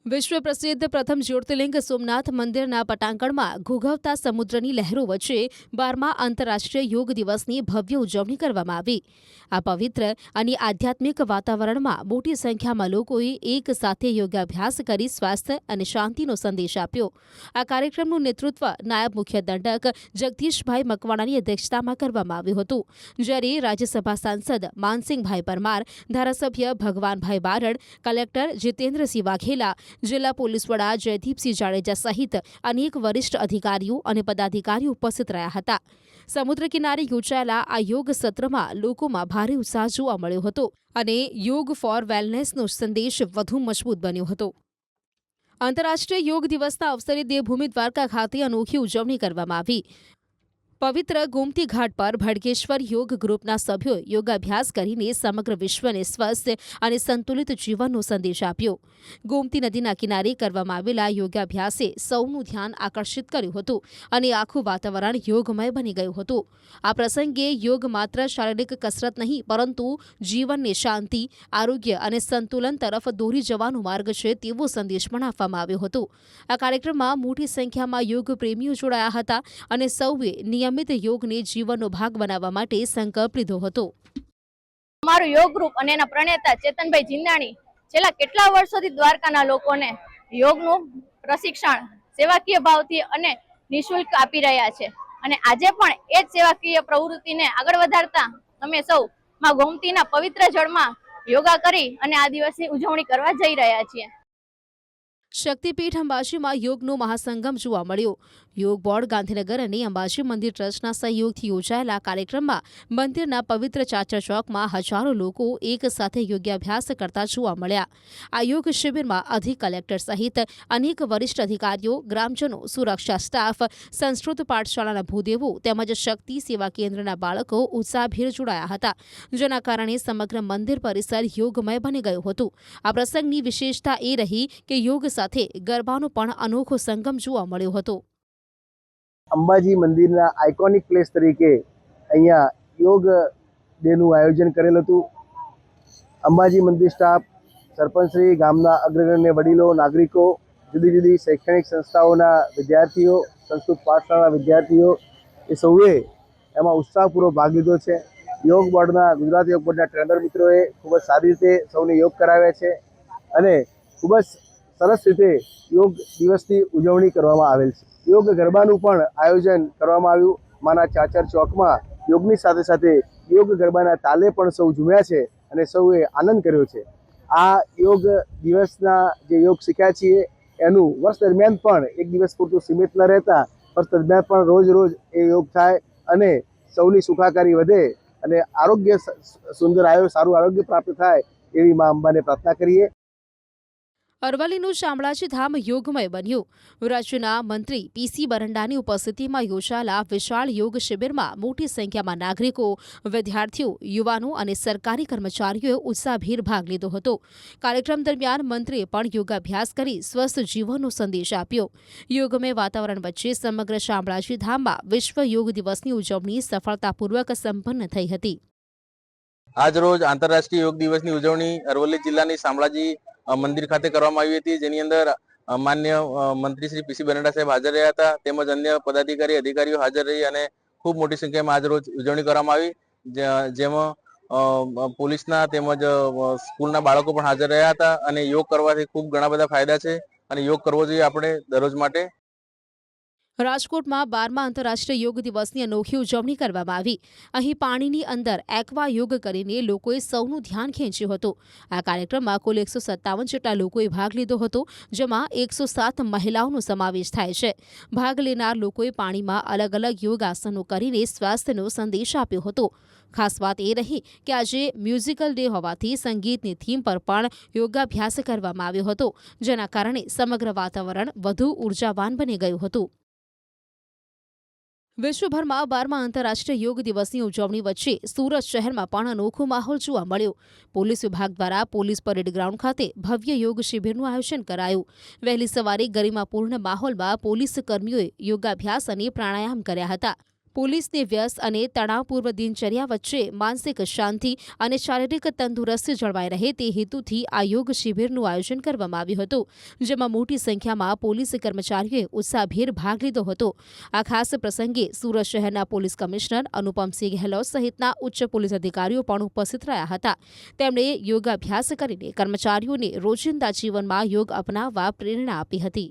વિશ્વ પ્રસિદ્ધ પ્રથમ જ્યોતિર્લિંગ સોમનાથ મંદિરના પટાંગણમાં ઘૂઘવતા સમુદ્રની લહેરો વચ્ચે 12મા આંતરરાષ્ટ્રીય યોગ દિવસની ભવ્ય ઉજવણી કરવામાં આવી। આ પવિત્ર અને આધ્યાત્મિક વાતાવરણમાં મોટી સંખ્યામાં લોકોએ એક સાથે યોગાભ્યાસ કરી સ્વાસ્થ્ય અને શાંતિનો સંદેશ આપ્યો। આ કાર્યક્રમનું નેતૃત્વ નાયબ મુખ્ય દંડક જગદીશભાઈ મકવાણાની અધ્યક્ષતામાં કરવામાં આવ્યું હતું, જ્યારે રાજ્યસભા સાંસદ માનસિંહભાઈ પરમાર, ધારાસભ્ય ભગવાનભાઈ બારડ, કલેક્ટર જીતેન્દ્રસિંહ વાઘેલા, જિલ્લા પોલીસ વડા જયદીપસિંહ જાડેજા સહિત અનેક વરિષ્ઠ અધિકારીઓ અને પદાધિકારીઓ ઉપસ્થિત રહ્યા હતા। સમુદ્ર કિનારે યોજાયેલા આ યોગ સત્રમાં લોકોમાં ભારે ઉત્સાહ જોવા મળ્યો હતો અને યોગ ફોર વેલનેસનો સંદેશ વધુ મજબૂત બન્યો હતો। આંતરરાષ્ટ્રીય યોગ દિવસના અવસરે દેવભૂમિ દ્વારકા ખાતે અનોખી ઉજવણી કરવામાં આવી। પવિત્ર ગોમતી ઘાટ પર ભડકેશ્વર યોગ ગ્રુપના સભ્યોએ યોગાભ્યાસ કરીને સમગ્ર વિશ્વને સ્વસ્થ અને સંતુલિત જીવનનો સંદેશ આપ્યો। ગોમતી નદીના કિનારે કરવામાં આવેલા યોગાભ્યાસે સૌનું ધ્યાન આકર્ષિત કર્યું હતું અને આખું વાતાવરણ યોગમય બની ગયું હતું। આ પ્રસંગે યોગ માત્ર શારીરિક કસરત નહીં, પરંતુ જીવનને શાંતિ, આરોગ્ય અને સંતુલન તરફ દોરી જવાનો માર્ગ છે તેવો સંદેશ પણ આપવામાં આવ્યો હતો। આ કાર્યક્રમમાં મોટી સંખ્યામાં યોગ પ્રેમીઓ જોડાયા હતા અને સૌએ નિયમિત યોગને જીવનનો ભાગ બનાવવા માટે સંકલ્પ લીધો હતો। અમારું યોગ ગ્રુપ અને એના પ્રણેતા ચેતનભાઈ જિંદાણી છેલ્લા કેટલા વર્ષોથી દ્વારકાના લોકોને યોગનું પ્રશિક્ષણ સેવાકીય ભાવથી અને નિઃશુલ્ક આપી રહ્યા છે અને આજે પણ એ જ સેવાકીય પ્રવૃત્તિને આગળ વધારતા અમે સૌ માં ગોમતીના પવિત્ર જળમાં યોગા કરી અને આ દિવસની ઉજવણી કરવા જઈ રહ્યા છીએ। શક્તિપીઠ અંબાજીમાં યોગનો મહાસંગમ જોવા મળ્યો। યોગ બોર્ડ ગાંધીનગર અને અંબાજી મંદિર ટ્રસ્ટના સહયોગથી યોજાયેલા કાર્યક્રમમાં મંદિરના પવિત્ર ચાચર ચોકમાં હજારો લોકો એક સાથે યોગાભ્યાસ કરતા જોવા મળ્યા। આ યોગ શિબિરમાં અધિક કલેક્ટર સહિત અનેક વરિષ્ઠ અધિકારીઓ, ગ્રામજનો, સુરક્ષા સ્ટાફ, સંસ્કૃત પાઠશાળાના ભૂદેવો તેમજ શક્તિ સેવા કેન્દ્રના બાળકો ઉત્સાહભેર જોડાયા હતા, જેના કારણે સમગ્ર મંદિર પરિસર યોગમય બની ગયું હતું। આ પ્રસંગની વિશેષતા એ રહી કે યોગ સાથે ગરબાનો પણ અનોખો સંગમ જોવા મળ્યો હતો। અંબાજી મંદિરના આઇકોનિક પ્લેસ તરીકે અહીંયા યોગ ડેનું આયોજન કરેલ હતું। અંબાજી મંદિર સ્ટાફ, સરપંચશ્રી, ગામના અગ્રગણ્ય વડીલો, નાગરિકો, જુદી જુદી શૈક્ષણિક સંસ્થાઓના વિદ્યાર્થીઓ, સંસ્કૃત પાઠશાળાના વિદ્યાર્થીઓ એ સૌએ એમાં ઉત્સાહપૂર્વક ભાગ લીધો છે। યોગ બોર્ડના, ગુજરાત યોગ બોર્ડના ટ્રેનર મિત્રોએ ખૂબ જ સારી રીતે સૌને યોગ કરાવ્યા છે અને ખૂબ જ સરસ રીતે યોગ દિવસની ઉજવણી કરવામાં આવેલ છે। યોગ ગરબાનું પણ આયોજન કરવામાં આવ્યું। માના ચાચર ચોકમાં યોગની સાથે સાથે યોગ ગરબાના તાલે પણ સૌ ઝૂમ્યા છે અને સૌએ આનંદ કર્યો છે। આ યોગ દિવસના જે યોગ શીખ્યા છીએ એનું વર્ષ દરમિયાન પણ એક દિવસ પૂરતું સીમિત ન રહેતા વર્ષ દરમિયાન પણ રોજ રોજ એ યોગ થાય અને સૌની સુખાકારી વધે અને આરોગ્ય સુંદર સારું આરોગ્ય પ્રાપ્ત થાય એવી મા અંબાને પ્રાર્થના કરીએ। અરવલ્લીનું શામળાજી ધામ યોગમય બન્યું। રાજ્યના મંત્રી પીસી બરંડાની ઉપસ્થિતિમાં યોજાયેલા વિશાળ યોગ શિબિરમાં મોટી સંખ્યામાં નાગરિકો, વિદ્યાર્થીઓ, યુવાનો અને સરકારી કર્મચારીઓએ ઉત્સાહભેર ભાગ લીધો હતો। કાર્યક્રમ દરમિયાન મંત્રીએ પણ યોગાભ્યાસ કરી સ્વસ્થ જીવનનો સંદેશ આપ્યો। યોગમય વાતાવરણ વચ્ચે સમગ્ર શામળાજી ધામમાં વિશ્વ યોગ દિવસની ઉજવણી સફળતાપૂર્વક સંપન્ન થઈ હતી। આજ રોજ આંતરરાષ્ટ્રીય યોગ દિવસની ઉજવણી અરવલ્લી જિલ્લાની શામળાજી મંદિર ખાતે કરવામાં આવી હતી, જેની અંદર માન્ય મંત્રી શ્રી પીસી બરંડા સાહેબ હાજર રહ્યા હતા, તેમજ અન્ય પદાધિકારી, અધિકારીઓ હાજર રહી અને ખૂબ મોટી સંખ્યામાં આજ રોજ ઉજવણી કરવામાં આવી, જેમાં પોલીસના તેમજ સ્કૂલના બાળકો પણ હાજર રહ્યા હતા અને યોગ કરવાથી ખૂબ ઘણા બધા ફાયદા છે અને યોગ કરવો જોઈએ આપણે દરરોજ માટે। રાજકોટમાં 12મા આંતરરાષ્ટ્રીય યોગ દિવસની અનોખી ઉજવણી કરવામાં આવી। અહીં પાણીની અંદર એક્વા યોગ કરીને લોકોએ સૌનું ધ્યાન ખેંચ્યું હતું। આ કાર્યક્રમમાં કુલ 157 જેટલા લોકોએ ભાગ લીધો હતો, જેમાં 107 મહિલાઓનો સમાવેશ થાય છે। ભાગ લેનાર લોકોએ પાણીમાં અલગ અલગ યોગ આસનો કરીને સ્વાસ્થ્યનો સંદેશ આપ્યો હતો। ખાસ વાત એ રહી કે આજે મ્યુઝિકલ ડે હોવાથી સંગીતની થીમ પર પણ યોગાભ્યાસ કરવામાં આવ્યો હતો, જેના કારણે સમગ્ર વાતાવરણ વધુ ઉર્જાવાન બની ગયું હતું। વિશ્વભરમાં 12મા આંતરરાષ્ટ્રીય યોગ દિવસની ઉજવણી વચ્ચે સુરત શહેરમાં પણ અનોખો માહોલ જોવા મળ્યો। પોલીસ વિભાગ દ્વારા પોલીસ પરેડ ગ્રાઉન્ડ ખાતે ભવ્ય યોગ શિબિરનું આયોજન કરાયું। વહેલી સવારે ગરિમાપૂર્ણ માહોલમાં પોલીસ કર્મીઓએ યોગાભ્યાસ અને પ્રાણાયામ કર્યા હતા। પોલીસની વ્યસ્ત અને તણાવપૂર્વ દિનચર્યા વચ્ચે માનસિક શાંતિ અને શારીરિક તંદુરસ્તી જળવાઈ રહે તે હેતુથી આ યોગ શિબિરનું આયોજન કરવામાં આવ્યું હતું, જેમાં મોટી સંખ્યામાં પોલીસ કર્મચારીઓએ ઉત્સાહભેર ભાગ લીધો હતો. આ ખાસ પ્રસંગે સુરત શહેરના પોલીસ કમિશનર અનુપમસિંહ ગેહલોત સહિતના ઉચ્ચ પોલીસ અધિકારીઓ પણ ઉપસ્થિત રહ્યા હતા. તેમણે યોગાભ્યાસ કરીને કર્મચારીઓને રોજિંદા જીવનમાં યોગ અપનાવવા પ્રેરણા આપી હતી.